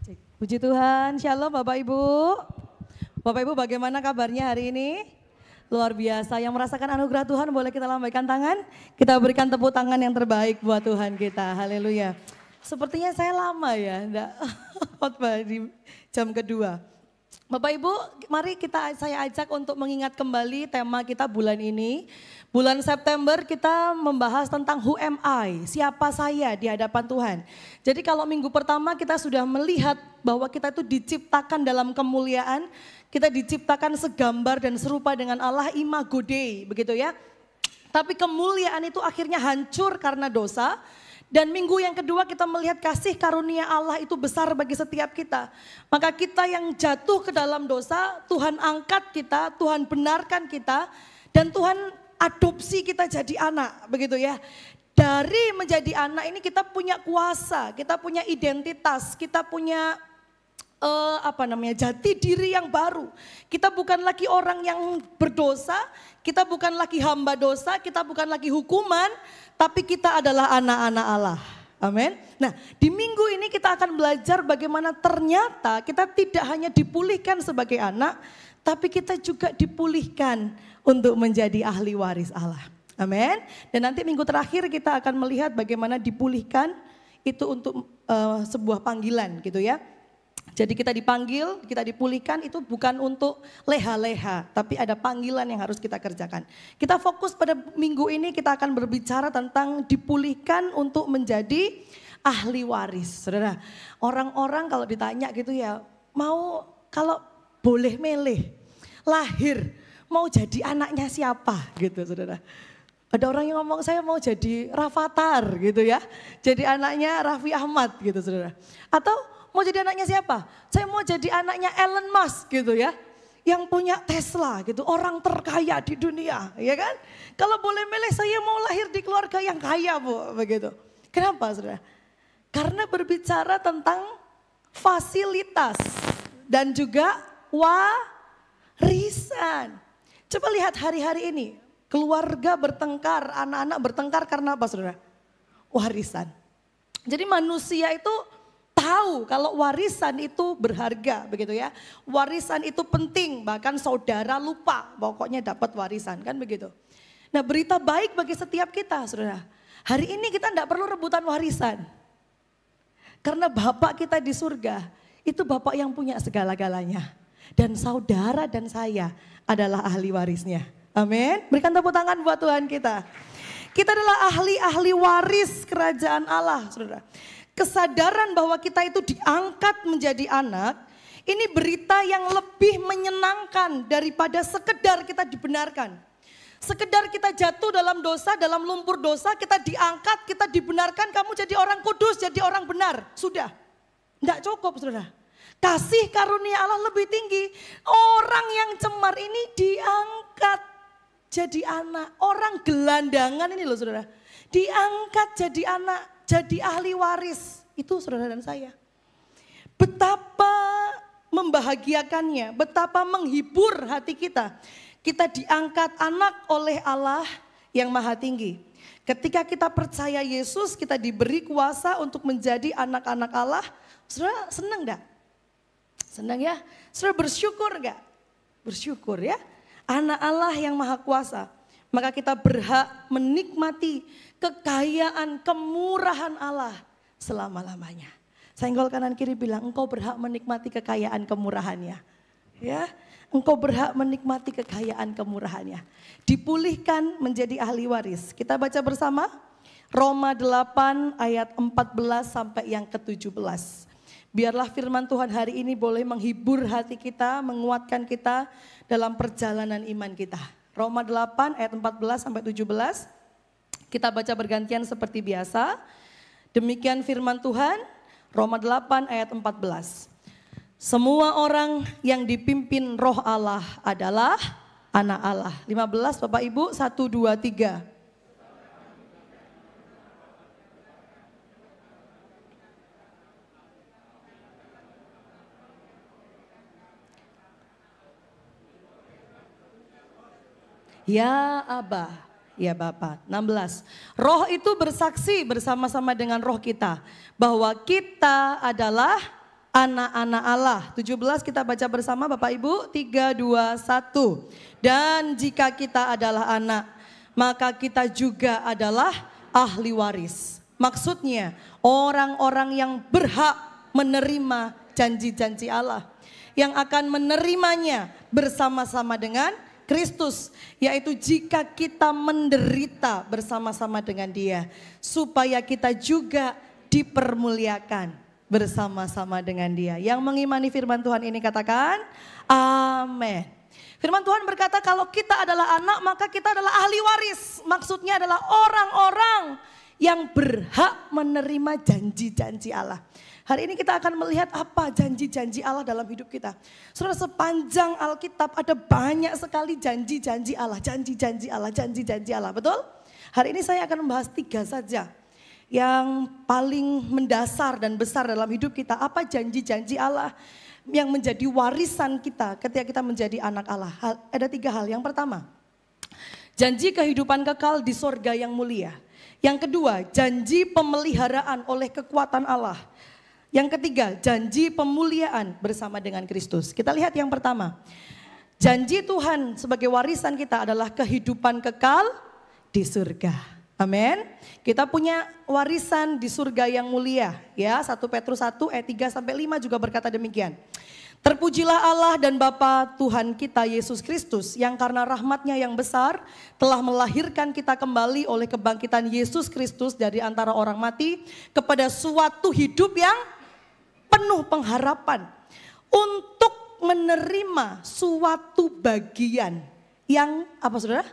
Cek. Puji Tuhan, Shalom Bapak Ibu. Bapak Ibu bagaimana kabarnya hari ini? Luar biasa, yang merasakan anugerah Tuhan boleh kita lambaikan tangan. Kita berikan tepuk tangan yang terbaik buat Tuhan kita, haleluya. Sepertinya saya lama ya, enggak khotbah di jam kedua. Bapak Ibu, mari saya ajak untuk mengingat kembali tema kita bulan ini. Bulan September kita membahas tentang who am I, siapa saya di hadapan Tuhan. Jadi kalau minggu pertama kita sudah melihat bahwa kita itu diciptakan dalam kemuliaan, kita diciptakan segambar dan serupa dengan Allah, imago Dei, begitu ya. Tapi kemuliaan itu akhirnya hancur karena dosa. Dan minggu yang kedua kita melihat kasih karunia Allah itu besar bagi setiap kita. Maka kita yang jatuh ke dalam dosa, Tuhan angkat kita, Tuhan benarkan kita, dan Tuhan adopsi kita jadi anak, begitu ya. Dari menjadi anak ini kita punya kuasa, kita punya identitas, kita punya jati diri yang baru. Kita bukan lagi orang yang berdosa, kita bukan lagi hamba dosa, kita bukan lagi hukuman, tapi kita adalah anak-anak Allah. Amin. Nah, di minggu ini kita akan belajar bagaimana ternyata kita tidak hanya dipulihkan sebagai anak, tapi kita juga dipulihkan untuk menjadi ahli waris Allah. Amin. Dan nanti minggu terakhir kita akan melihat bagaimana dipulihkan itu untuk sebuah panggilan gitu ya. Jadi kita dipanggil, kita dipulihkan itu bukan untuk leha-leha, tapi ada panggilan yang harus kita kerjakan. Kita fokus pada minggu ini, kita akan berbicara tentang dipulihkan untuk menjadi ahli waris. Saudara, orang-orang kalau ditanya gitu ya, mau kalau boleh milih, lahir, mau jadi anaknya siapa gitu saudara. Ada orang yang ngomong saya mau jadi Rafathar gitu ya, jadi anaknya Raffi Ahmad gitu saudara. Atau mau jadi anaknya siapa? Saya mau jadi anaknya Elon Musk gitu ya. Yang punya Tesla gitu, orang terkaya di dunia, ya kan? Kalau boleh milih saya mau lahir di keluarga yang kaya Bu, begitu. Kenapa saudara? Karena berbicara tentang fasilitas dan juga warisan. Coba lihat hari-hari ini, keluarga bertengkar, anak-anak bertengkar karena apa saudara? Warisan. Jadi manusia itu tahu kalau warisan itu berharga begitu ya. Warisan itu penting, bahkan saudara lupa pokoknya dapat warisan kan begitu. Nah berita baik bagi setiap kita saudara. Hari ini kita tidak perlu rebutan warisan. Karena Bapak kita di surga itu Bapak yang punya segala-galanya. Dan saudara dan saya adalah ahli warisnya. Amin. Berikan tepuk tangan buat Tuhan kita. Kita adalah ahli-ahli waris kerajaan Allah saudara. Kesadaran bahwa kita itu diangkat menjadi anak, ini berita yang lebih menyenangkan daripada sekedar kita dibenarkan. Sekedar kita jatuh dalam dosa, dalam lumpur dosa, kita diangkat, kita dibenarkan, kamu jadi orang kudus, jadi orang benar. Sudah, tidak cukup saudara. Kasih karunia Allah lebih tinggi. Orang yang cemar ini diangkat jadi anak. Orang gelandangan ini loh saudara, diangkat jadi anak. Jadi ahli waris, itu saudara dan saya. Betapa membahagiakannya, betapa menghibur hati kita. Kita diangkat anak oleh Allah yang maha tinggi. Ketika kita percaya Yesus, kita diberi kuasa untuk menjadi anak-anak Allah. Saudara senang enggak? Senang ya? Saudara bersyukur enggak? Bersyukur ya. Anak Allah yang maha kuasa. Maka kita berhak menikmati kekayaan, kemurahan Allah selama-lamanya. Senggol kanan kiri bilang, engkau berhak menikmati kekayaan kemurahannya. Ya, engkau berhak menikmati kekayaan kemurahannya. Dipulihkan menjadi ahli waris. Kita baca bersama Roma 8 ayat 14 sampai yang ke-17. Biarlah firman Tuhan hari ini boleh menghibur hati kita, menguatkan kita dalam perjalanan iman kita. Roma 8 ayat 14 sampai 17. Kita baca bergantian seperti biasa. Demikian firman Tuhan, Roma 8 ayat 14. Semua orang yang dipimpin roh Allah adalah anak Allah. 15 Bapak Ibu, 1, 2, 3. Ya Aba, ya Bapa. 16. Roh itu bersaksi bersama-sama dengan roh kita bahwa kita adalah anak-anak Allah. 17 kita baca bersama Bapak Ibu, 3, 2, 1. Dan jika kita adalah anak, maka kita juga adalah ahli waris. Maksudnya orang-orang yang berhak menerima janji-janji Allah, yang akan menerimanya bersama-sama dengan Kristus, yaitu jika kita menderita bersama-sama dengan Dia, supaya kita juga dipermuliakan bersama-sama dengan Dia. Yang mengimani firman Tuhan ini katakan amin. Firman Tuhan berkata kalau kita adalah anak maka kita adalah ahli waris. Maksudnya adalah orang-orang yang berhak menerima janji-janji Allah. Hari ini kita akan melihat apa janji-janji Allah dalam hidup kita. Saudara, sepanjang Alkitab ada banyak sekali janji-janji Allah, janji-janji Allah, janji-janji Allah, betul? Hari ini saya akan membahas 3 saja yang paling mendasar dan besar dalam hidup kita. Apa janji-janji Allah yang menjadi warisan kita ketika kita menjadi anak Allah. Ada 3 hal. Yang pertama, janji kehidupan kekal di sorga yang mulia. Yang kedua, janji pemeliharaan oleh kekuatan Allah. Yang ketiga, janji pemuliaan bersama dengan Kristus. Kita lihat yang pertama. Janji Tuhan sebagai warisan kita adalah kehidupan kekal di surga. Amin. Kita punya warisan di surga yang mulia. Ya, 1 Petrus 1 ayat 3 sampai 5 juga berkata demikian. Terpujilah Allah dan Bapa Tuhan kita Yesus Kristus yang karena rahmatnya yang besar telah melahirkan kita kembali oleh kebangkitan Yesus Kristus dari antara orang mati kepada suatu hidup yang penuh pengharapan untuk menerima suatu bagian yang apa saudara?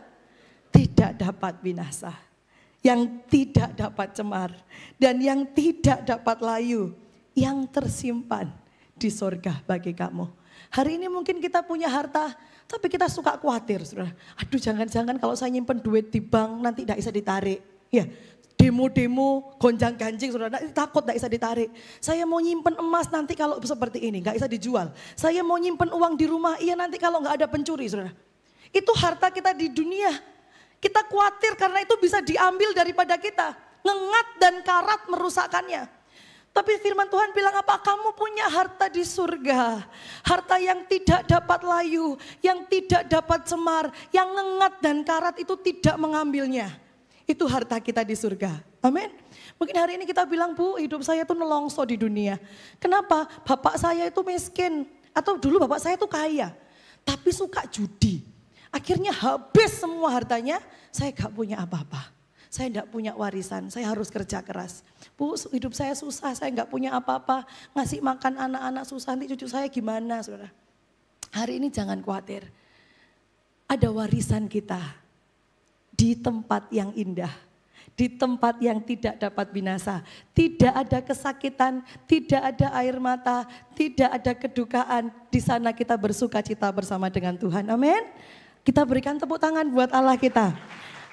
Tidak dapat binasa, yang tidak dapat cemar, dan yang tidak dapat layu, yang tersimpan di sorga bagi kamu. Hari ini mungkin kita punya harta, tapi kita suka khawatir, saudara. Aduh, jangan-jangan kalau saya nyimpen duit di bank nanti tidak bisa ditarik. Ya, demo-demo, gonjang-ganjing, saudara, takut tidak bisa ditarik. Saya mau nyimpen emas nanti kalau seperti ini, nggak bisa dijual. Saya mau nyimpen uang di rumah, iya nanti kalau nggak ada pencuri, saudara. Itu harta kita di dunia. Kita khawatir karena itu bisa diambil daripada kita. Ngengat dan karat merusakkannya. Tapi firman Tuhan bilang apa? Kamu punya harta di surga. Harta yang tidak dapat layu, yang tidak dapat cemar, yang ngengat dan karat itu tidak mengambilnya. Itu harta kita di surga. Amin. Mungkin hari ini kita bilang, Bu, hidup saya itu nelongso di dunia. Kenapa? Bapak saya itu miskin. Atau dulu bapak saya itu kaya. Tapi suka judi. Akhirnya habis semua hartanya, saya gak punya apa-apa. Saya gak punya warisan, saya harus kerja keras. Bu, hidup saya susah, saya gak punya apa-apa. Ngasih makan anak-anak susah, nanti cucu saya gimana, saudara. Hari ini jangan khawatir. Ada warisan kita di tempat yang indah. Di tempat yang tidak dapat binasa. Tidak ada kesakitan, tidak ada air mata, tidak ada kedukaan. Di sana kita bersuka cita bersama dengan Tuhan. Amin. Kita berikan tepuk tangan buat Allah kita.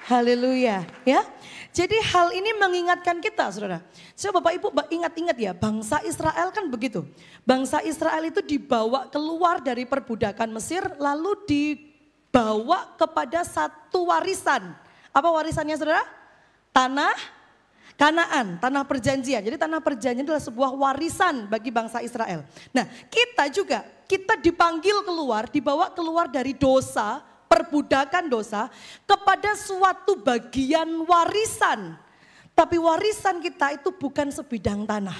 Haleluya, ya. Jadi hal ini mengingatkan kita, saudara. Bapak Ibu ingat-ingat ya, bangsa Israel kan begitu. Bangsa Israel itu dibawa keluar dari perbudakan Mesir, lalu dibawa kepada satu warisan. Apa warisannya, saudara? Tanah Kanaan, tanah perjanjian. Jadi tanah perjanjian adalah sebuah warisan bagi bangsa Israel. Nah, kita juga, kita dipanggil keluar, dibawa keluar dari dosa, perbudakan dosa kepada suatu bagian warisan. Tapi warisan kita itu bukan sebidang tanah.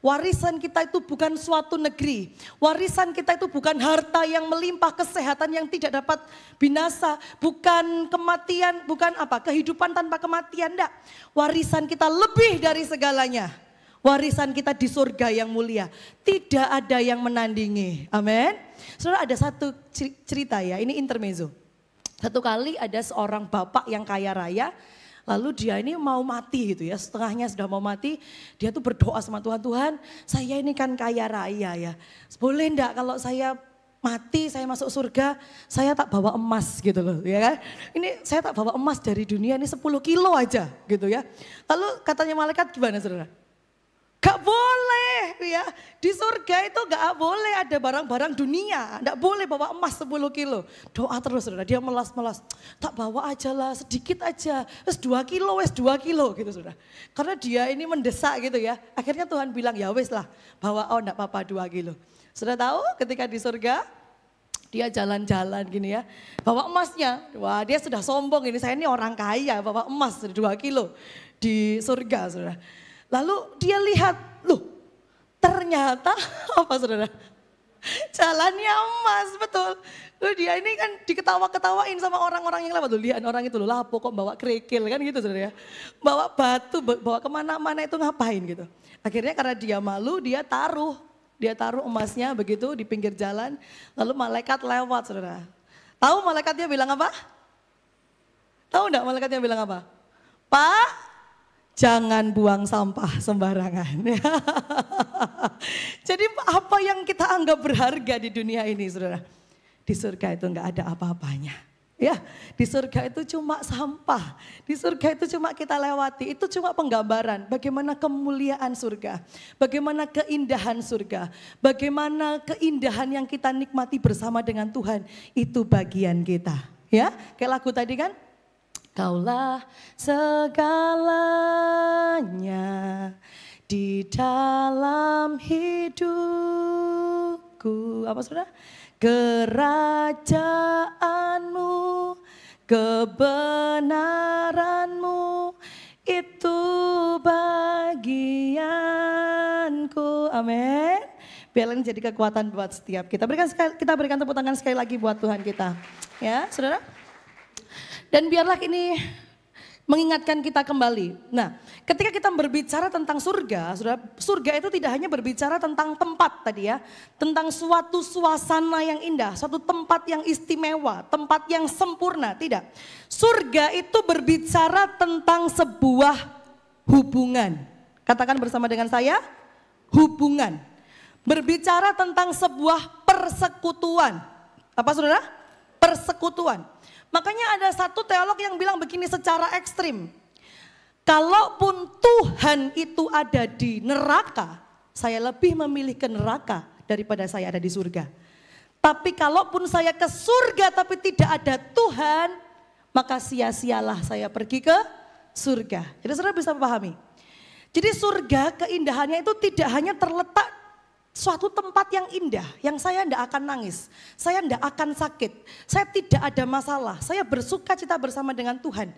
Warisan kita itu bukan suatu negeri. Warisan kita itu bukan harta yang melimpah, kesehatan yang tidak dapat binasa, bukan kematian, bukan apa? Kehidupan tanpa kematian, enggak. Warisan kita lebih dari segalanya. Warisan kita di surga yang mulia. Tidak ada yang menandingi. Amin. Saudara, ada satu cerita ya, ini intermezzo. Satu kali ada seorang bapak yang kaya raya, lalu dia ini mau mati gitu ya, setengahnya sudah mau mati, dia tuh berdoa sama Tuhan, Tuhan saya ini kan kaya raya ya, boleh enggak kalau saya mati, saya masuk surga, saya tak bawa emas gitu loh ya kan. Ini saya tak bawa emas dari dunia ini 10 kilo aja gitu ya. Lalu katanya malaikat gimana saudara? Gak boleh ya, Di surga itu gak boleh ada barang-barang dunia. Gak boleh bawa emas 10 kilo. Doa terus saudara, dia melas-melas. Tak bawa aja lah, sedikit aja. Wes 2 kilo, wes 2 kilo gitu saudara. Karena dia ini mendesak gitu ya. Akhirnya Tuhan bilang ya wes lah, bawa gak apa-apa 2 kilo. Sudah tahu ketika di surga, dia jalan-jalan gini ya. Bawa emasnya, wah dia sudah sombong ini, saya ini orang kaya bawa emas 2 kilo di surga saudara. Lalu dia lihat, loh ternyata apa saudara? Jalannya emas, betul. Loh dia ini kan diketawa-ketawain sama orang-orang yang lewat. Loh lihat orang itu loh, lapo kok bawa kerikil kan gitu saudara ya. Bawa batu, bawa kemana-mana itu ngapain gitu. Akhirnya karena dia malu, dia taruh emasnya begitu di pinggir jalan. Lalu malaikat lewat saudara. Tahu malaikatnya bilang apa? Tahu enggak malaikatnya bilang apa? Pak, jangan buang sampah sembarangan. Jadi apa yang kita anggap berharga di dunia ini saudara. Di surga itu enggak ada apa-apanya. Ya, di surga itu cuma sampah. Di surga itu cuma kita lewati. Itu cuma penggambaran bagaimana kemuliaan surga. Bagaimana keindahan surga. Bagaimana keindahan yang kita nikmati bersama dengan Tuhan. Itu bagian kita. Ya, kayak lagu tadi kan. Kaulah segalanya di dalam hidupku. Apa saudara? Kerajaanmu, kebenaranmu, itu bagianku. Amin. Biar ini jadi kekuatan buat setiap kita. Kita berikan tepuk tangan sekali lagi buat Tuhan kita. Ya, saudara. Dan biarlah ini mengingatkan kita kembali. Nah, ketika kita berbicara tentang surga, surga itu tidak hanya berbicara tentang tempat tadi ya. Tentang suatu suasana yang indah, suatu tempat yang istimewa, tempat yang sempurna, tidak. Surga itu berbicara tentang sebuah hubungan. Katakan bersama dengan saya, hubungan. Berbicara tentang sebuah persekutuan. Apa saudara? Persekutuan. Makanya ada satu teolog yang bilang begini secara ekstrim. Kalaupun Tuhan itu ada di neraka, saya lebih memilih ke neraka daripada saya ada di surga. Tapi kalaupun saya ke surga tapi tidak ada Tuhan, maka sia-sialah saya pergi ke surga. Jadi saudara bisa memahami. Jadi surga keindahannya itu tidak hanya terletak suatu tempat yang indah, yang saya tidak akan nangis, saya tidak akan sakit, saya tidak ada masalah, saya bersuka cita bersama dengan Tuhan.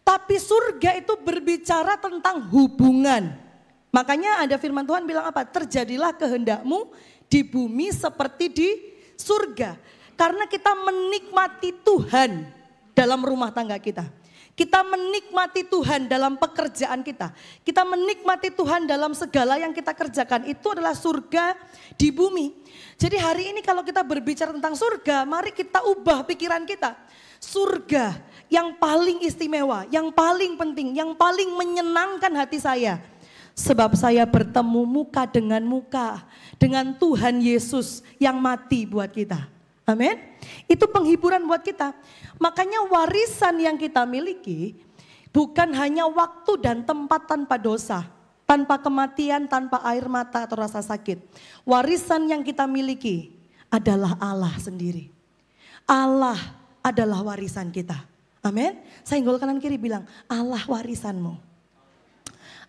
Tapi surga itu berbicara tentang hubungan. Makanya ada firman Tuhan bilang apa? Terjadilah kehendakmu di bumi seperti di surga. Karena kita menikmati Tuhan dalam rumah tangga kita. Kita menikmati Tuhan dalam pekerjaan kita. Kita menikmati Tuhan dalam segala yang kita kerjakan. Itu adalah surga di bumi. Jadi hari ini kalau kita berbicara tentang surga, mari kita ubah pikiran kita. Surga yang paling istimewa, yang paling penting, yang paling menyenangkan hati saya. Sebab saya bertemu muka dengan Tuhan Yesus yang mati buat kita. Amin. Itu penghiburan buat kita. Makanya warisan yang kita miliki bukan hanya waktu dan tempat tanpa dosa, tanpa kematian, tanpa air mata atau rasa sakit. Warisan yang kita miliki adalah Allah sendiri. Allah adalah warisan kita. Amin. Senggol kanan kiri bilang, Allah warisanmu.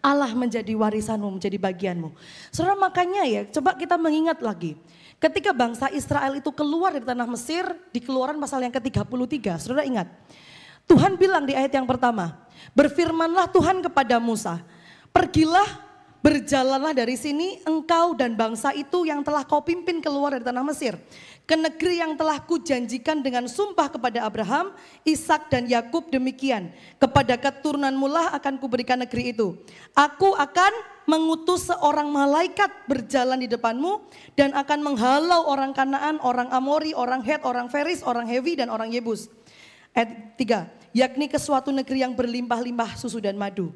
Allah menjadi warisanmu, menjadi bagianmu. Saudara makanya ya, coba kita mengingat lagi. Ketika bangsa Israel itu keluar dari tanah Mesir, di Keluaran pasal yang ke-33, saudara ingat. Tuhan bilang di ayat yang pertama, berfirmanlah Tuhan kepada Musa, pergilah, berjalanlah dari sini engkau dan bangsa itu yang telah kau pimpin keluar dari tanah Mesir, ke negeri yang telah kujanjikan dengan sumpah kepada Abraham, Ishak dan Yakub demikian. Kepada keturunanmu lah akan kuberikan negeri itu. Aku akan mengutus seorang malaikat berjalan di depanmu dan akan menghalau orang Kanaan, orang Amori, orang Het, orang Feris, orang Hewi dan orang Yebus. Ayat 3, yakni ke suatu negeri yang berlimpah-limpah susu dan madu.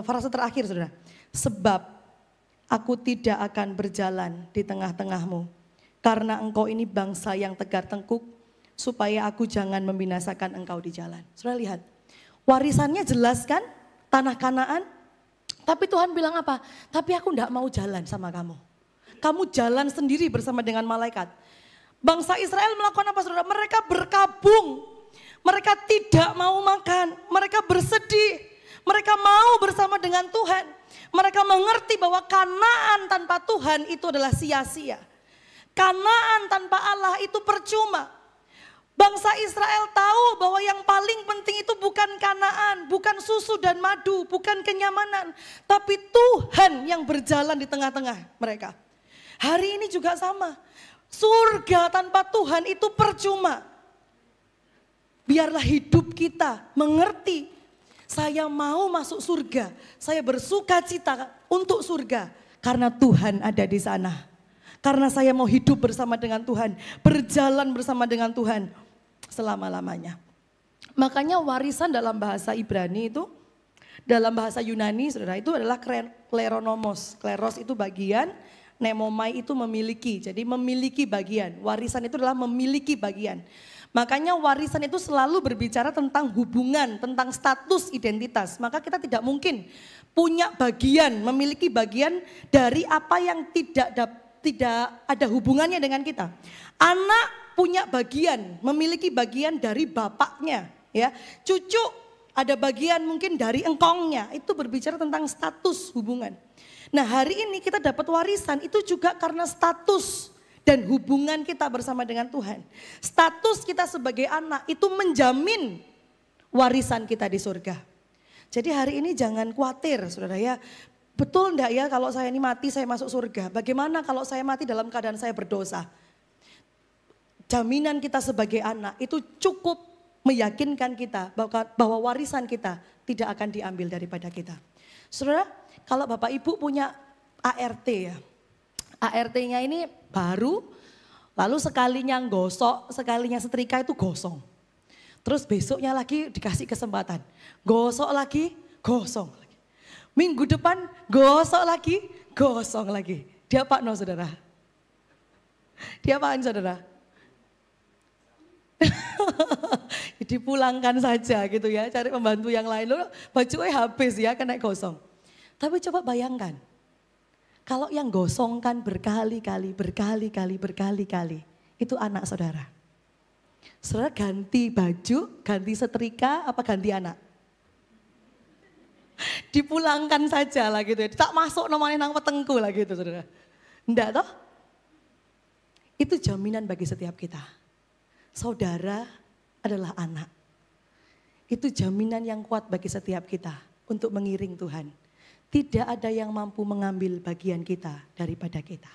Frase terakhir saudara, sebab aku tidak akan berjalan di tengah-tengahmu. Karena engkau ini bangsa yang tegar tengkuk, supaya aku jangan membinasakan engkau di jalan. Saudara lihat, warisannya jelas kan? Tanah Kanaan, Tapi Tuhan bilang apa? Tapi aku enggak mau jalan sama kamu. Kamu jalan sendiri bersama dengan malaikat. Bangsa Israel melakukan apa saudara? Mereka berkabung. Mereka tidak mau makan. Mereka bersedih. Mereka mau bersama dengan Tuhan. Mereka mengerti bahwa Kanaan tanpa Tuhan itu adalah sia-sia. Kanaan tanpa Allah itu percuma. Bangsa Israel tahu bahwa yang paling penting itu bukan Kanaan, bukan susu dan madu, bukan kenyamanan. Tapi Tuhan yang berjalan di tengah-tengah mereka. Hari ini juga sama. Surga tanpa Tuhan itu percuma. Biarlah hidup kita mengerti. Saya mau masuk surga. Saya bersuka cita untuk surga. Karena Tuhan ada di sana. Karena saya mau hidup bersama dengan Tuhan. Berjalan bersama dengan Tuhan selama-lamanya. Makanya warisan dalam bahasa Ibrani itu, dalam bahasa Yunani saudara itu adalah kleronomos. Kleros itu bagian, nemomai itu memiliki. Jadi memiliki bagian. Warisan itu adalah memiliki bagian. Makanya warisan itu selalu berbicara tentang hubungan, tentang status identitas. Maka kita tidak mungkin punya bagian, memiliki bagian dari apa yang tidak ada hubungannya dengan kita. Anak punya bagian, memiliki bagian dari bapaknya, ya. Cucu ada bagian mungkin dari engkongnya. Itu berbicara tentang status hubungan. Nah, hari ini kita dapat warisan itu juga karena status dan hubungan kita bersama dengan Tuhan. Status kita sebagai anak itu menjamin warisan kita di surga. Jadi hari ini jangan khawatir saudara ya. Betul enggak ya kalau saya ini mati saya masuk surga? Bagaimana kalau saya mati dalam keadaan saya berdosa? Jaminan kita sebagai anak itu cukup meyakinkan kita bahwa warisan kita tidak akan diambil daripada kita. Saudara, kalau Bapak Ibu punya ART ya. ART-nya ini baru, lalu sekalinya gosok, sekalinya setrika itu gosong. Terus besoknya lagi dikasih kesempatan. Gosok lagi, gosong lagi. Minggu depan gosok lagi, gosong lagi. Dia Pak no saudara? Dia apaan saudara? Dipulangkan saja gitu ya, cari pembantu yang lain. Loh, bajunya habis ya, kena gosong. Tapi coba bayangkan, kalau yang gosongkan berkali-kali, itu anak saudara. Saudara ganti baju, ganti setrika, apa ganti anak? Dipulangkan saja lah gitu ya, tak masuk namanya nang wetengku lah gitu saudara. Enggak toh? Itu jaminan bagi setiap kita. Saudara adalah anak. Itu jaminan yang kuat bagi setiap kita untuk mengiring Tuhan. Tidak ada yang mampu mengambil bagian kita daripada kita.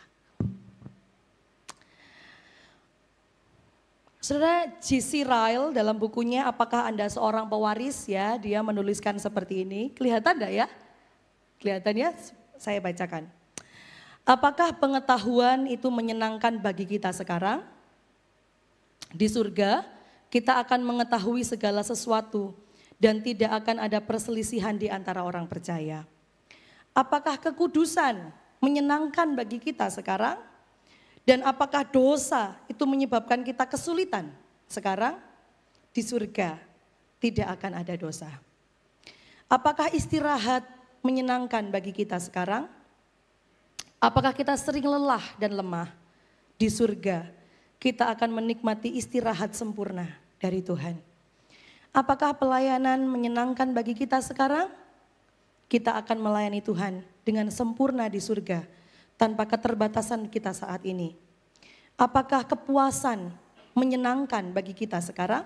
Saudara J.C. Ryle dalam bukunya Apakah Anda Seorang Pewaris ya, dia menuliskan seperti ini. Kelihatan enggak ya? Kelihatan ya? Saya bacakan. Apakah pengetahuan itu menyenangkan bagi kita sekarang? Di surga kita akan mengetahui segala sesuatu dan tidak akan ada perselisihan di antara orang percaya. Apakah kekudusan menyenangkan bagi kita sekarang? Dan apakah dosa itu menyebabkan kita kesulitan sekarang? Di surga tidak akan ada dosa. Apakah istirahat menyenangkan bagi kita sekarang? Apakah kita sering lelah dan lemah? Di surga kita akan menikmati istirahat sempurna dari Tuhan. Apakah pelayanan menyenangkan bagi kita sekarang? Kita akan melayani Tuhan dengan sempurna di surga tanpa keterbatasan kita saat ini. Apakah kepuasan menyenangkan bagi kita sekarang?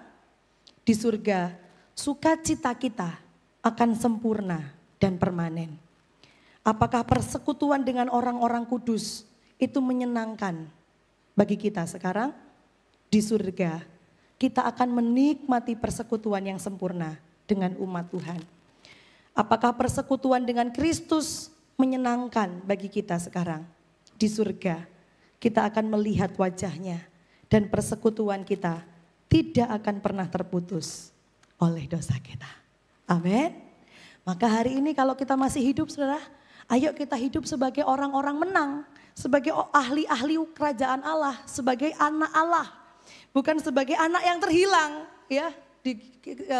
Di surga sukacita kita akan sempurna dan permanen. Apakah persekutuan dengan orang-orang kudus itu menyenangkan bagi kita sekarang? Di surga kita akan menikmati persekutuan yang sempurna dengan umat Tuhan. Apakah persekutuan dengan Kristus menyenangkan bagi kita sekarang? Di surga kita akan melihat wajahnya dan persekutuan kita tidak akan pernah terputus oleh dosa kita. Amin. Maka hari ini kalau kita masih hidup saudara, ayo kita hidup sebagai orang-orang menang, sebagai ahli-ahli kerajaan Allah, sebagai anak Allah, bukan sebagai anak yang terhilang ya di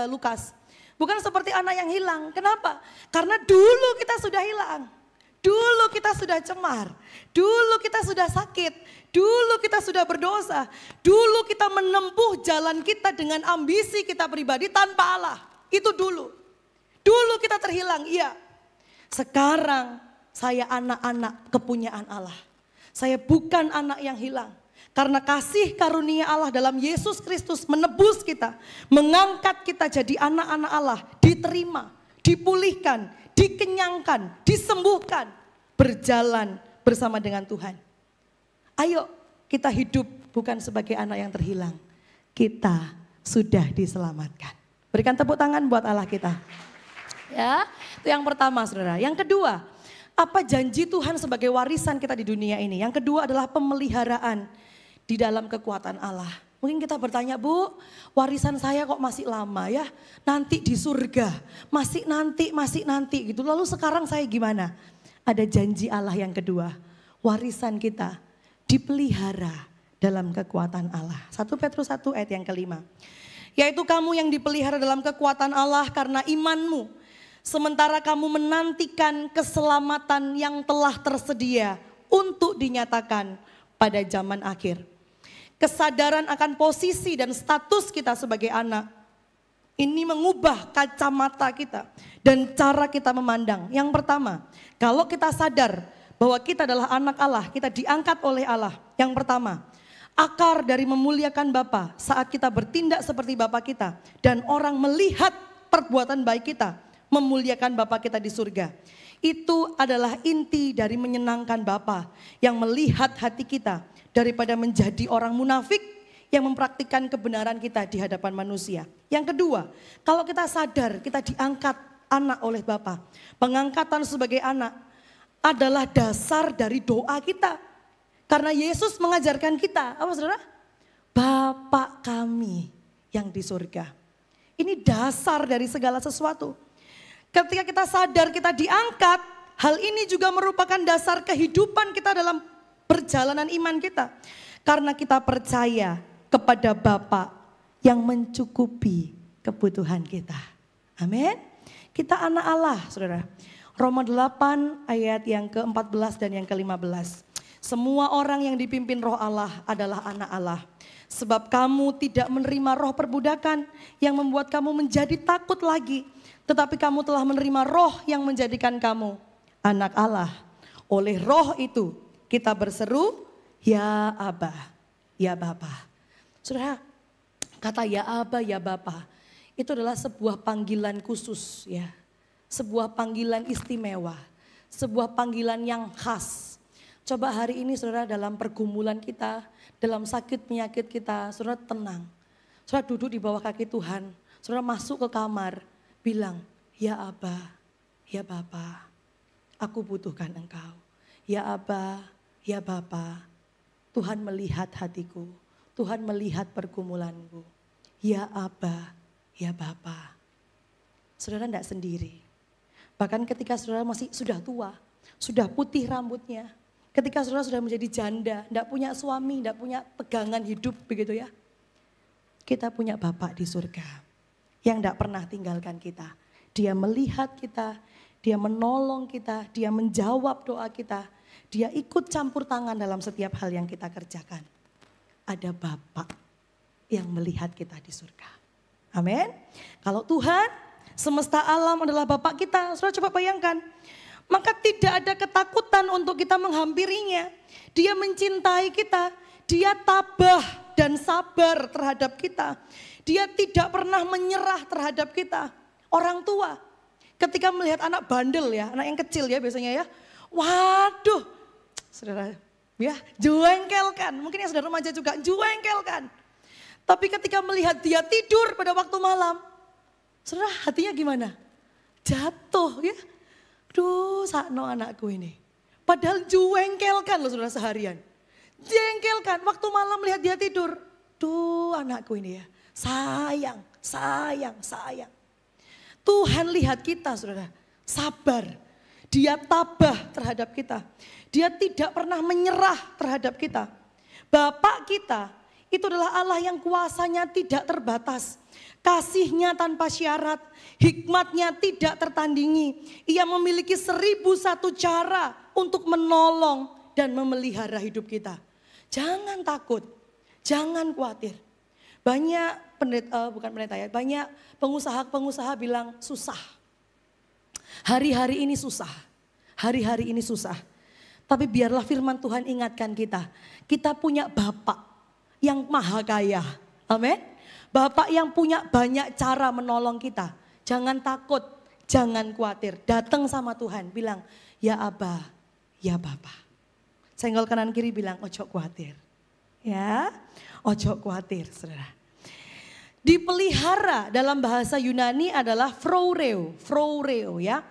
Lukas. Bukan seperti anak yang hilang. Kenapa? Karena dulu kita sudah hilang. Dulu kita sudah cemar. Dulu kita sudah sakit. Dulu kita sudah berdosa. Dulu kita menempuh jalan kita dengan ambisi kita pribadi tanpa Allah. Itu dulu. Dulu kita terhilang, iya. Sekarang saya anak-anak kepunyaan Allah. Saya bukan anak yang hilang. Karena kasih karunia Allah dalam Yesus Kristus menebus kita, mengangkat kita jadi anak-anak Allah, diterima, dipulihkan, dikenyangkan, disembuhkan, berjalan bersama dengan Tuhan. Ayo kita hidup bukan sebagai anak yang terhilang, kita sudah diselamatkan. Berikan tepuk tangan buat Allah kita. Ya, itu yang pertama saudara. Yang kedua, apa janji Tuhan sebagai warisan kita di dunia ini? Yang kedua adalah pemeliharaan di dalam kekuatan Allah. Mungkin kita bertanya, Bu, warisan saya kok masih lama ya? Nanti di surga, masih nanti gitu. Lalu sekarang saya gimana? Ada janji Allah yang kedua, warisan kita dipelihara dalam kekuatan Allah. 1 Petrus 1 ayat yang kelima. Yaitu kamu yang dipelihara dalam kekuatan Allah karena imanmu. Sementara kamu menantikan keselamatan yang telah tersedia untuk dinyatakan pada zaman akhir. Kesadaran akan posisi dan status kita sebagai anak. Ini mengubah kacamata kita dan cara kita memandang. Yang pertama, kalau kita sadar bahwa kita adalah anak Allah, kita diangkat oleh Allah. Yang pertama, akar dari memuliakan Bapa saat kita bertindak seperti Bapa kita. Dan orang melihat perbuatan baik kita, memuliakan Bapa kita di surga. Itu adalah inti dari menyenangkan Bapa yang melihat hati kita. Daripada menjadi orang munafik yang mempraktikkan kebenaran kita di hadapan manusia. Yang kedua, kalau kita sadar kita diangkat anak oleh Bapa. Pengangkatan sebagai anak adalah dasar dari doa kita. Karena Yesus mengajarkan kita, apa saudara? Bapa kami yang di surga. Ini dasar dari segala sesuatu. Ketika kita sadar kita diangkat, hal ini juga merupakan dasar kehidupan kita dalam perjalanan iman kita. Karena kita percaya kepada Bapa yang mencukupi kebutuhan kita. Amin. Kita anak Allah, saudara. Roma 8 ayat yang ke-14 dan yang ke-15. Semua orang yang dipimpin roh Allah adalah anak Allah. Sebab kamu tidak menerima roh perbudakan yang membuat kamu menjadi takut lagi. Tetapi kamu telah menerima roh yang menjadikan kamu anak Allah. Oleh roh itu kita berseru, ya Aba, ya Bapa. Saudara, kata ya Aba, ya Bapa, itu adalah sebuah panggilan khusus ya. Sebuah panggilan istimewa, sebuah panggilan yang khas. Coba hari ini saudara dalam pergumulan kita, dalam sakit penyakit kita, saudara tenang. Saudara duduk di bawah kaki Tuhan, saudara masuk ke kamar, bilang, ya Aba, ya Bapa, aku butuhkan Engkau. Ya Aba, ya Bapa, Tuhan melihat hatiku, Tuhan melihat pergumulanku. Ya Aba, ya Bapa. Saudara tidak sendiri. Bahkan ketika saudara masih sudah tua, sudah putih rambutnya. Ketika saudara sudah menjadi janda, tidak punya suami, tidak punya pegangan hidup begitu ya. Kita punya Bapa di surga yang tidak pernah tinggalkan kita. Dia melihat kita, dia menolong kita, dia menjawab doa kita. Dia ikut campur tangan dalam setiap hal yang kita kerjakan. Ada Bapa yang melihat kita di surga. Amin. Kalau Tuhan semesta alam adalah Bapa kita, saudara coba bayangkan. Maka tidak ada ketakutan untuk kita menghampirinya. Dia mencintai kita, dia tabah dan sabar terhadap kita. Dia tidak pernah menyerah terhadap kita. Orang tua ketika melihat anak bandel ya, anak yang kecil ya biasanya ya. Waduh, saudara ya juengkelkan. Mungkin yang saudara remaja juga juengkelkan. Tapi ketika melihat dia tidur pada waktu malam, saudara hatinya gimana? Jatuh ya. Duh sakno anakku ini. Padahal juengkelkan loh saudara seharian. Jengkelkan waktu malam lihat dia tidur. Duh anakku ini ya. Sayang, sayang, sayang. Tuhan lihat kita saudara. Sabar. Dia tabah terhadap kita. Dia tidak pernah menyerah terhadap kita. Bapak kita Itu adalah Allah yang kuasanya tidak terbatas. Kasihnya tanpa syarat, hikmatnya tidak tertandingi. Ia memiliki 1001 cara untuk menolong dan memelihara hidup kita. Jangan takut, jangan khawatir. Banyak banyak pengusaha-pengusaha bilang susah. Hari-hari ini susah, hari-hari ini susah. Tapi biarlah firman Tuhan ingatkan kita. Kita punya Bapak yang maha kaya. Amin. Bapak yang punya banyak cara menolong kita. Jangan takut, jangan khawatir. Datang sama Tuhan, bilang, ya Abba, ya Bapa. Senggol kanan kiri bilang, ojo khawatir. Ya, ojo khawatir, saudara. Dipelihara dalam bahasa Yunani adalah phroureo, phroureo ya.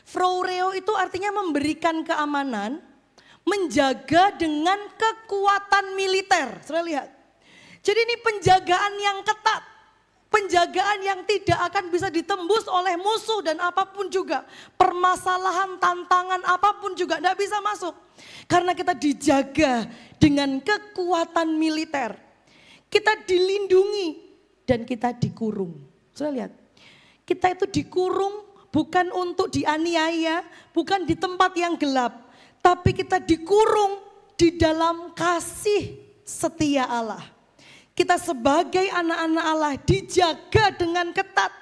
Phroureo itu artinya memberikan keamanan, menjaga dengan kekuatan militer. Saudara lihat. Jadi ini penjagaan yang ketat, penjagaan yang tidak akan bisa ditembus oleh musuh dan apapun juga. Permasalahan, tantangan apapun juga tidak bisa masuk. Karena kita dijaga dengan kekuatan militer. Kita dilindungi dan kita dikurung. Sudah lihat, kita itu dikurung bukan untuk dianiaya, bukan di tempat yang gelap. Tapi kita dikurung di dalam kasih setia Allah. Kita sebagai anak-anak Allah dijaga dengan ketat.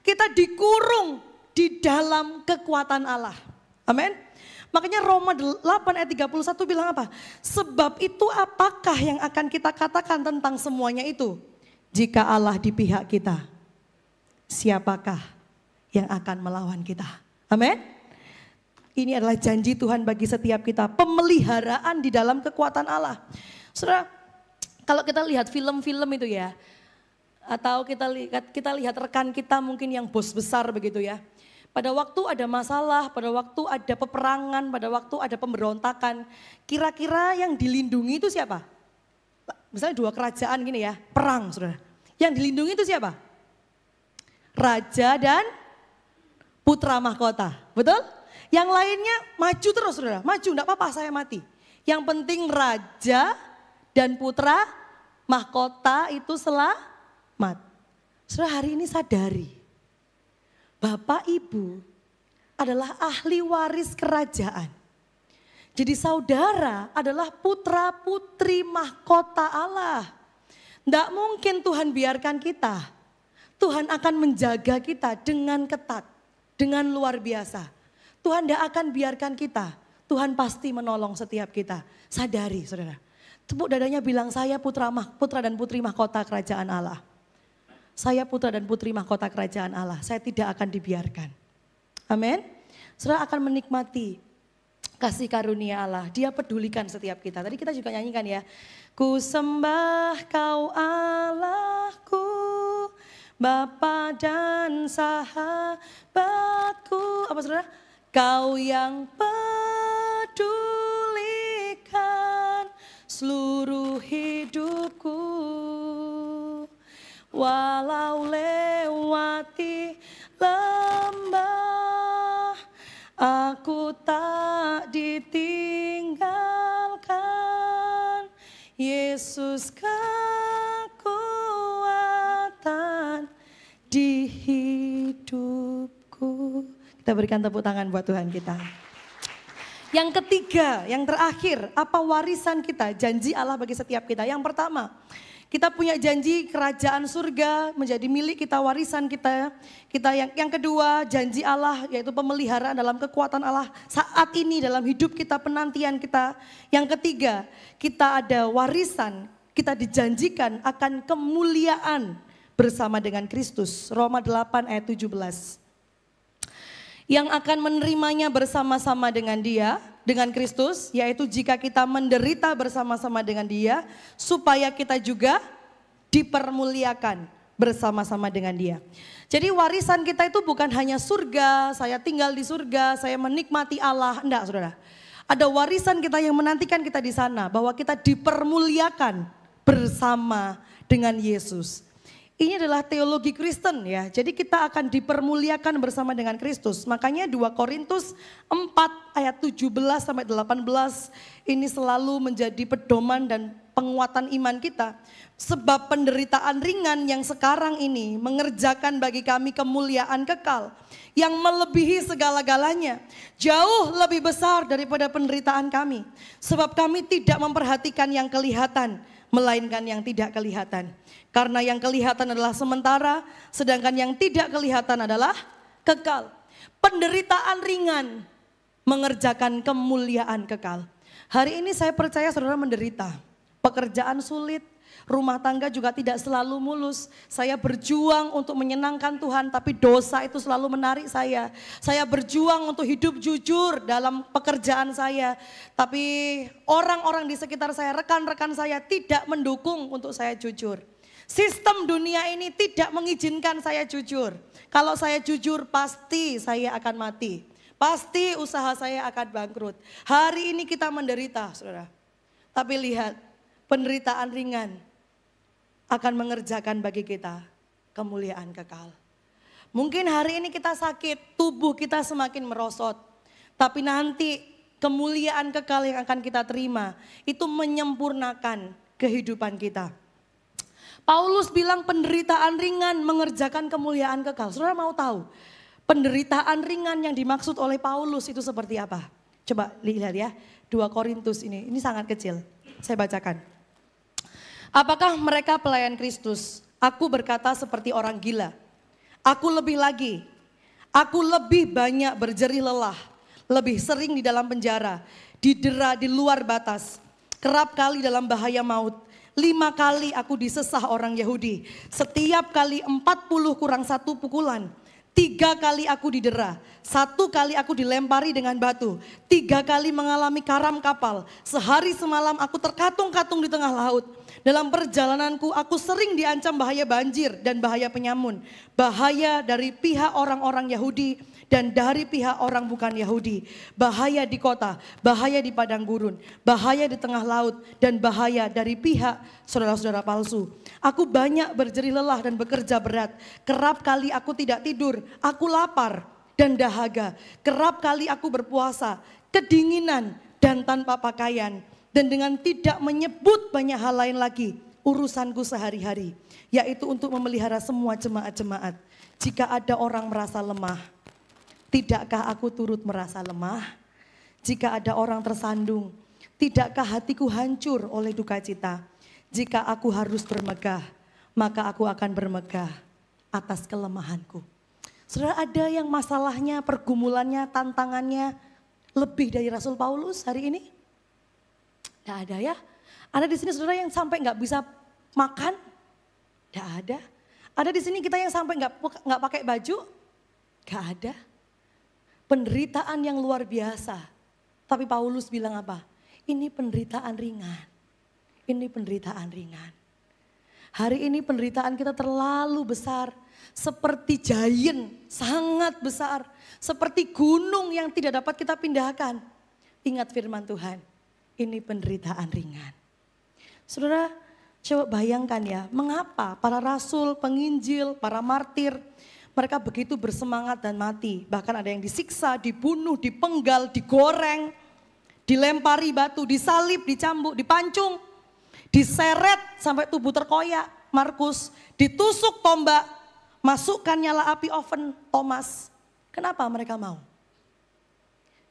Kita dikurung di dalam kekuatan Allah. Amin. Makanya Roma 8 ayat 31 bilang apa? Sebab itu apakah yang akan kita katakan tentang semuanya itu? Jika Allah di pihak kita, siapakah yang akan melawan kita? Amin. Ini adalah janji Tuhan bagi setiap kita. Pemeliharaan di dalam kekuatan Allah. Saudara, kalau kita lihat film-film itu ya, atau kita lihat rekan kita mungkin yang bos besar begitu ya. Pada waktu ada masalah, pada waktu ada peperangan, pada waktu ada pemberontakan, kira-kira yang dilindungi itu siapa? Misalnya dua kerajaan gini ya, perang saudara. Yang dilindungi itu siapa? Raja dan putra mahkota, betul? Yang lainnya maju terus saudara, maju enggak apa-apa saya mati. Yang penting raja dan putra mahkota itu selamat. Saudara hari ini sadari, Bapak Ibu adalah ahli waris kerajaan. Jadi saudara adalah putra putri mahkota Allah. Tidak mungkin Tuhan biarkan kita. Tuhan akan menjaga kita dengan ketat, dengan luar biasa. Tuhan tidak akan biarkan kita. Tuhan pasti menolong setiap kita. Sadari saudara. Tepuk dadanya bilang saya putra dan putri mahkota kerajaan Allah. Saya putra dan putri mahkota kerajaan Allah. Saya tidak akan dibiarkan. Amin. Saudara akan menikmati kasih karunia Allah. Dia pedulikan setiap kita. Tadi kita juga nyanyikan ya. Ku sembah kau Allahku, Bapa dan sahabatku. Apa saudara? Kau yang pedulikan seluruh hidupku. Walau lewati lembah, aku tak ditinggalkan. Yesus kekuatan di hidupku. Kita berikan tepuk tangan buat Tuhan kita. Yang ketiga, yang terakhir, apa warisan kita? Janji Allah bagi setiap kita. Yang pertama, kita punya janji kerajaan surga menjadi milik kita, warisan kita. Yang kedua, janji Allah yaitu pemeliharaan dalam kekuatan Allah saat ini dalam hidup kita, penantian kita. Yang ketiga, kita ada warisan, kita dijanjikan akan kemuliaan bersama dengan Kristus. Roma 8 ayat 17. Yang akan menerimanya bersama-sama dengan Dia, dengan Kristus, yaitu jika kita menderita bersama-sama dengan Dia, supaya kita juga dipermuliakan bersama-sama dengan Dia. Jadi warisan kita itu bukan hanya surga, saya tinggal di surga, saya menikmati Allah, enggak saudara. Ada warisan kita yang menantikan kita di sana, bahwa kita dipermuliakan bersama dengan Yesus. Ini adalah teologi Kristen ya. Jadi kita akan dipermuliakan bersama dengan Kristus. Makanya 2 Korintus 4 ayat 17 sampai 18 ini selalu menjadi pedoman dan penguatan iman kita. Sebab penderitaan ringan yang sekarang ini mengerjakan bagi kami kemuliaan kekal yang melebihi segala-galanya, jauh lebih besar daripada penderitaan kami. Sebab kami tidak memperhatikan yang kelihatan, melainkan yang tidak kelihatan. Karena yang kelihatan adalah sementara, sedangkan yang tidak kelihatan adalah kekal. Penderitaan ringan mengerjakan kemuliaan kekal. Hari ini saya percaya saudara menderita, pekerjaan sulit, rumah tangga juga tidak selalu mulus. Saya berjuang untuk menyenangkan Tuhan, tapi dosa itu selalu menarik saya. Saya berjuang untuk hidup jujur dalam pekerjaan saya, tapi orang-orang di sekitar saya, rekan-rekan saya tidak mendukung untuk saya jujur. Sistem dunia ini tidak mengizinkan saya jujur. Kalau saya jujur pasti saya akan mati. Pasti usaha saya akan bangkrut. Hari ini kita menderita, saudara. Tapi lihat, penderitaan ringan akan mengerjakan bagi kita kemuliaan kekal. Mungkin hari ini kita sakit, tubuh kita semakin merosot. Tapi nanti kemuliaan kekal yang akan kita terima itu menyempurnakan kehidupan kita. Paulus bilang penderitaan ringan mengerjakan kemuliaan kekal. Saudara mau tahu penderitaan ringan yang dimaksud oleh Paulus itu seperti apa? Coba lihat ya, 2 Korintus ini sangat kecil. Saya bacakan. Apakah mereka pelayan Kristus? Aku berkata seperti orang gila. Aku lebih lagi. Aku lebih banyak berjerih lelah. Lebih sering di dalam penjara. Didera di luar batas. Kerap kali dalam bahaya maut. 5 kali aku disesah orang Yahudi. Setiap kali 40 kurang 1 pukulan. 3 kali aku didera, 1 kali aku dilempari dengan batu, 3 kali mengalami karam kapal, sehari semalam aku terkatung-katung di tengah laut. Dalam perjalananku aku sering diancam bahaya banjir dan bahaya penyamun, bahaya dari pihak orang-orang Yahudi dan dari pihak orang bukan Yahudi, bahaya di kota, bahaya di padang gurun, bahaya di tengah laut, dan bahaya dari pihak saudara-saudara palsu. Aku banyak berjerih lelah dan bekerja berat, kerap kali aku tidak tidur, aku lapar dan dahaga, kerap kali aku berpuasa, kedinginan dan tanpa pakaian, dan dengan tidak menyebut banyak hal lain lagi urusanku sehari-hari, yaitu untuk memelihara semua jemaat-jemaat. Jika ada orang merasa lemah, tidakkah aku turut merasa lemah? Jika ada orang tersandung, tidakkah hatiku hancur oleh duka cita? Jika aku harus bermegah, maka aku akan bermegah atas kelemahanku. Saudara, ada yang masalahnya, pergumulannya, tantangannya lebih dari Rasul Paulus hari ini? Tidak ada ya. Ada di sini saudara yang sampai nggak bisa makan? Tidak ada. Ada di sini kita yang sampai nggak pakai baju? Nggak ada. Penderitaan yang luar biasa. Tapi Paulus bilang apa? Ini penderitaan ringan. Ini penderitaan ringan. Hari ini penderitaan kita terlalu besar. Seperti giant, sangat besar. Seperti gunung yang tidak dapat kita pindahkan. Ingat firman Tuhan, ini penderitaan ringan. Saudara, coba bayangkan ya, mengapa para rasul, penginjil, para martir, mereka begitu bersemangat dan mati. Bahkan ada yang disiksa, dibunuh, dipenggal, digoreng, dilempari batu, disalib, dicambuk, dipancung, diseret sampai tubuh terkoyak. Markus ditusuk tombak, masukkan nyala api oven Thomas. Kenapa mereka mau?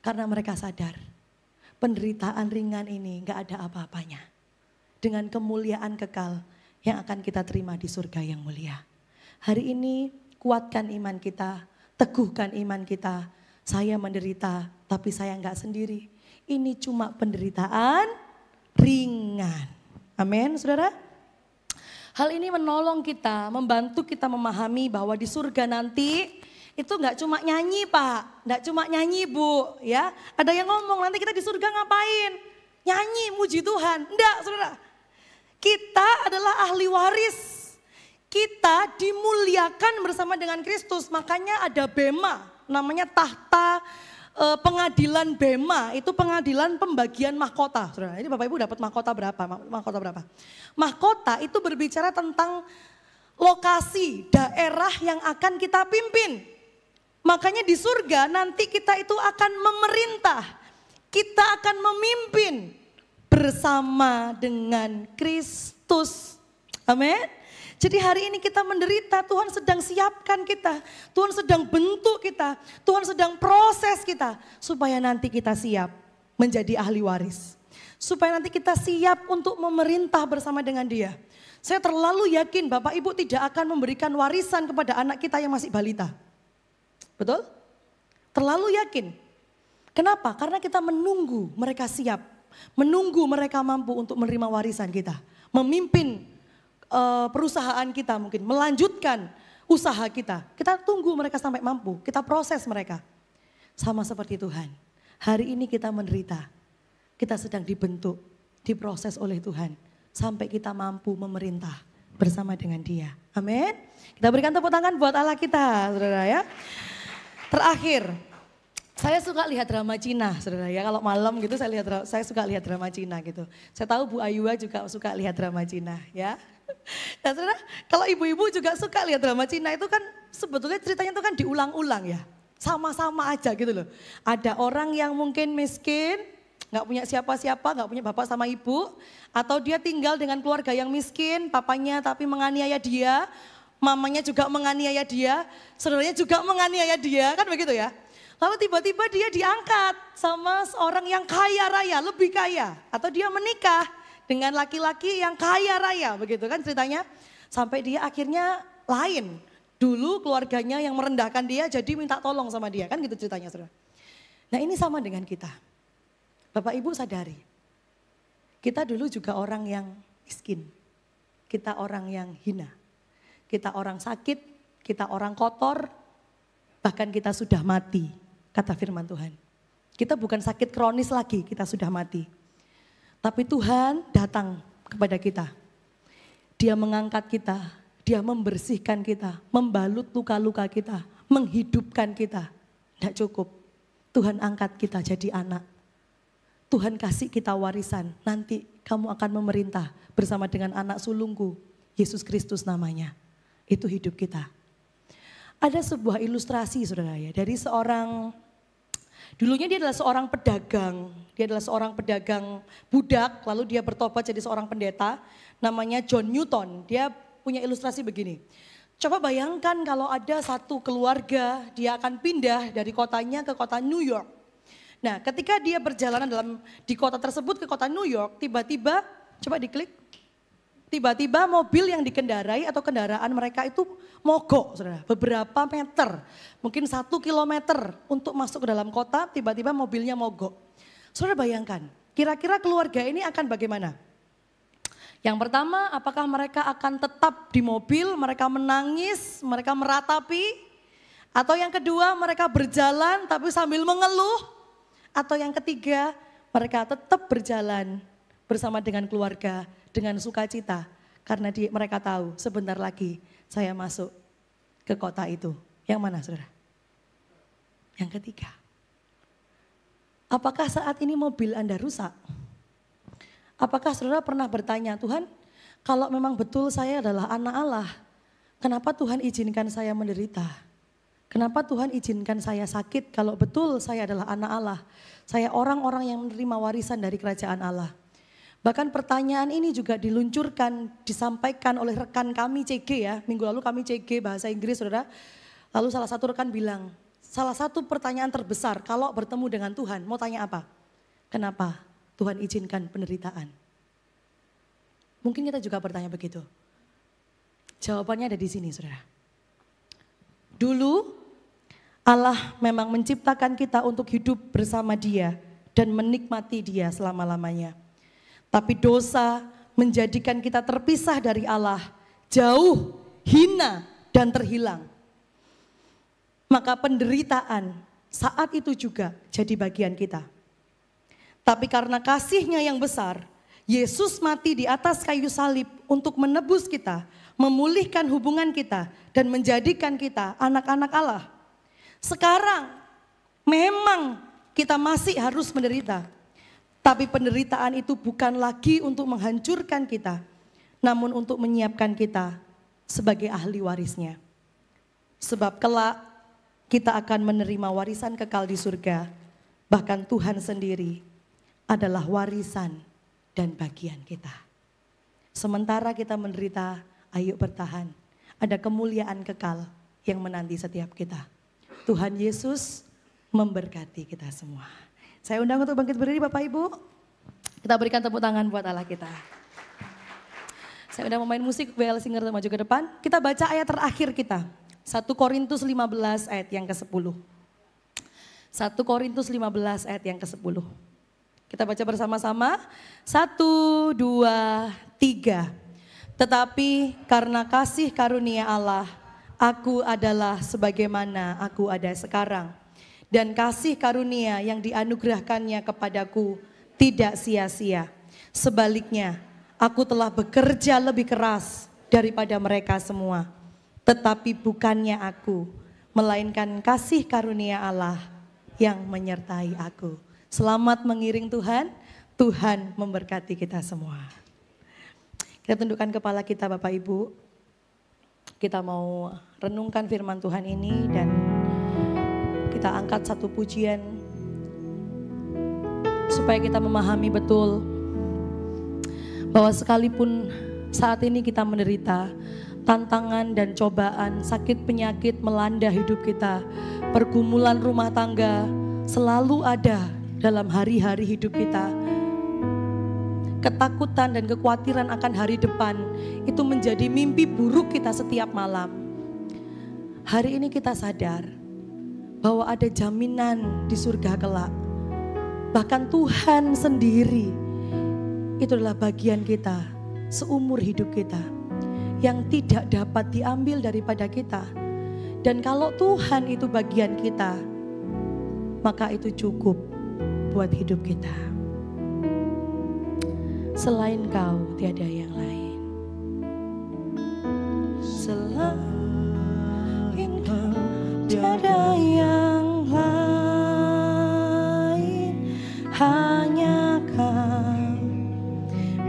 Karena mereka sadar penderitaan ringan ini gak ada apa-apanya dengan kemuliaan kekal yang akan kita terima di surga yang mulia. Hari ini kuatkan iman kita, teguhkan iman kita. Saya menderita tapi saya gak sendiri. Ini cuma penderitaan ringan. Amin, saudara. Hal ini menolong kita, membantu kita memahami bahwa di surga nanti itu nggak cuma nyanyi Pak, nggak cuma nyanyi Bu, ya. Ada yang ngomong nanti kita di surga ngapain? Nyanyi, muji Tuhan. Enggak, saudara. Kita adalah ahli waris. Kita dimuliakan bersama dengan Kristus. Makanya ada bema, namanya tahta pengadilan bema, itu pengadilan pembagian mahkota. Saudara, ini Bapak Ibu dapat mahkota berapa? Mahkota berapa? Mahkota itu berbicara tentang lokasi, daerah yang akan kita pimpin. Makanya di surga nanti kita itu akan memerintah, kita akan memimpin bersama dengan Kristus. Amin. Jadi hari ini kita menderita, Tuhan sedang siapkan kita, Tuhan sedang bentuk kita, Tuhan sedang proses kita supaya nanti kita siap menjadi ahli waris. Supaya nanti kita siap untuk memerintah bersama dengan Dia. Saya terlalu yakin Bapak Ibu tidak akan memberikan warisan kepada anak kita yang masih balita. Betul? Terlalu yakin. Kenapa? Karena kita menunggu mereka siap. Menunggu mereka mampu untuk menerima warisan kita. Memimpin perusahaan kita mungkin. Melanjutkan usaha kita. Kita tunggu mereka sampai mampu. Kita proses mereka. Sama seperti Tuhan. Hari ini kita menderita. Kita sedang dibentuk, diproses oleh Tuhan. Sampai kita mampu memerintah bersama dengan Dia. Amin. Kita berikan tepuk tangan buat Allah kita, saudara ya. Terakhir, saya suka lihat drama Cina, saudara ya. Kalau malam gitu saya suka lihat drama Cina gitu. Saya tahu Bu Ayua juga suka lihat drama Cina ya. Dan saudara, kalau ibu-ibu juga suka lihat drama Cina itu kan sebetulnya ceritanya itu kan diulang-ulang ya. Sama-sama aja gitu loh. Ada orang yang mungkin miskin, nggak punya siapa-siapa, nggak punya bapak sama ibu, atau dia tinggal dengan keluarga yang miskin, papanya tapi menganiaya dia, mamanya juga menganiaya dia, saudaranya juga menganiaya dia, kan begitu ya. Lalu tiba-tiba dia diangkat sama seorang yang kaya raya, lebih kaya, atau dia menikah dengan laki-laki yang kaya raya, begitu kan ceritanya. Sampai dia akhirnya lain, dulu keluarganya yang merendahkan dia jadi minta tolong sama dia, kan gitu ceritanya saudara. Nah ini sama dengan kita. Bapak Ibu sadari, kita dulu juga orang yang miskin, kita orang yang hina, kita orang sakit, kita orang kotor, bahkan kita sudah mati, kata firman Tuhan. Kita bukan sakit kronis lagi, kita sudah mati. Tapi Tuhan datang kepada kita, Dia mengangkat kita, Dia membersihkan kita, membalut luka-luka kita, menghidupkan kita. Tidak cukup, Tuhan angkat kita jadi anak. Tuhan kasih kita warisan, nanti kamu akan memerintah bersama dengan anak sulungku, Yesus Kristus namanya. Itu hidup kita. Ada sebuah ilustrasi saudara ya, dari seorang, dulunya dia adalah seorang pedagang. Dia adalah seorang pedagang budak, lalu dia bertobat jadi seorang pendeta, namanya John Newton. Dia punya ilustrasi begini. Coba bayangkan kalau ada satu keluarga, dia akan pindah dari kotanya ke kota New York. Nah, ketika dia berjalanan di kota tersebut ke kota New York, tiba-tiba, coba diklik, tiba-tiba mobil yang dikendarai atau kendaraan mereka itu mogok, saudara, beberapa meter, mungkin 1 kilometer untuk masuk ke dalam kota, tiba-tiba mobilnya mogok. Saudara bayangkan, kira-kira keluarga ini akan bagaimana? Yang pertama, apakah mereka akan tetap di mobil, mereka menangis, mereka meratapi, atau yang kedua mereka berjalan tapi sambil mengeluh, atau yang ketiga, mereka tetap berjalan bersama dengan keluarga, dengan sukacita. Karena mereka tahu sebentar lagi saya masuk ke kota itu. Yang mana saudara? Yang ketiga. Apakah saat ini mobil Anda rusak? Apakah saudara pernah bertanya, Tuhan kalau memang betul saya adalah anak Allah, kenapa Tuhan izinkan saya menderita? Kenapa Tuhan izinkan saya sakit kalau betul saya adalah anak Allah? Saya orang-orang yang menerima warisan dari kerajaan Allah. Bahkan pertanyaan ini juga diluncurkan, disampaikan oleh rekan kami CG ya. Minggu lalu kami CG bahasa Inggris saudara. Lalu salah satu rekan bilang, salah satu pertanyaan terbesar kalau bertemu dengan Tuhan, mau tanya apa? Kenapa Tuhan izinkan penderitaan? Mungkin kita juga bertanya begitu. Jawabannya ada di sini saudara. Dulu Allah memang menciptakan kita untuk hidup bersama Dia dan menikmati Dia selama-lamanya. Tapi dosa menjadikan kita terpisah dari Allah, jauh, hina, dan terhilang. Maka penderitaan saat itu juga jadi bagian kita. Tapi karena kasih-Nya yang besar, Yesus mati di atas kayu salib untuk menebus kita, memulihkan hubungan kita, dan menjadikan kita anak-anak Allah. Sekarang memang kita masih harus menderita. Tapi penderitaan itu bukan lagi untuk menghancurkan kita, namun untuk menyiapkan kita sebagai ahli warisnya. Sebab kelak kita akan menerima warisan kekal di surga. Bahkan Tuhan sendiri adalah warisan dan bagian kita. Sementara kita menderita, ayo bertahan. Ada kemuliaan kekal yang menanti setiap kita. Tuhan Yesus memberkati kita semua. Saya undang untuk bangkit berdiri Bapak Ibu. Kita berikan tepuk tangan buat Allah kita. Saya undang pemain musik WL Singer maju ke depan. Kita baca ayat terakhir kita. 1 Korintus 15 ayat yang ke-10. 1 Korintus 15 ayat yang ke-10. Kita baca bersama-sama. 1, 2, 3. Tetapi karena kasih karunia Allah, aku adalah sebagaimana aku ada sekarang. Dan kasih karunia yang dianugerahkannya kepadaku tidak sia-sia. Sebaliknya, aku telah bekerja lebih keras daripada mereka semua. Tetapi bukannya aku, melainkan kasih karunia Allah yang menyertai aku. Selamat mengiring Tuhan, Tuhan memberkati kita semua. Kita tundukkan kepala kita Bapak Ibu. Kita mau renungkan firman Tuhan ini dan kita angkat satu pujian supaya kita memahami betul bahwa sekalipun saat ini kita menderita tantangan dan cobaan, sakit penyakit melanda hidup kita, pergumulan rumah tangga selalu ada dalam hari-hari hidup kita. Ketakutan dan kekhawatiran akan hari depan itu menjadi mimpi buruk kita setiap malam. Hari ini kita sadar bahwa ada jaminan di surga kelak. Bahkan Tuhan sendiri itu adalah bagian kita seumur hidup kita yang tidak dapat diambil daripada kita. Dan kalau Tuhan itu bagian kita, maka itu cukup buat hidup kita. Selain Kau tiada yang lain. Selain Kau tiada yang lain. Hanya Kau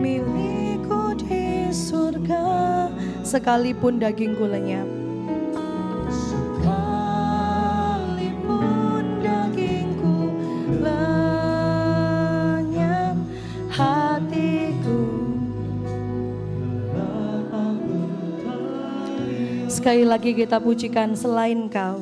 milikku di surga. Sekalipun dagingku lenyap, sekalipun dagingku lenyap, hatiku. Sekali lagi kita pujikan selain Kau.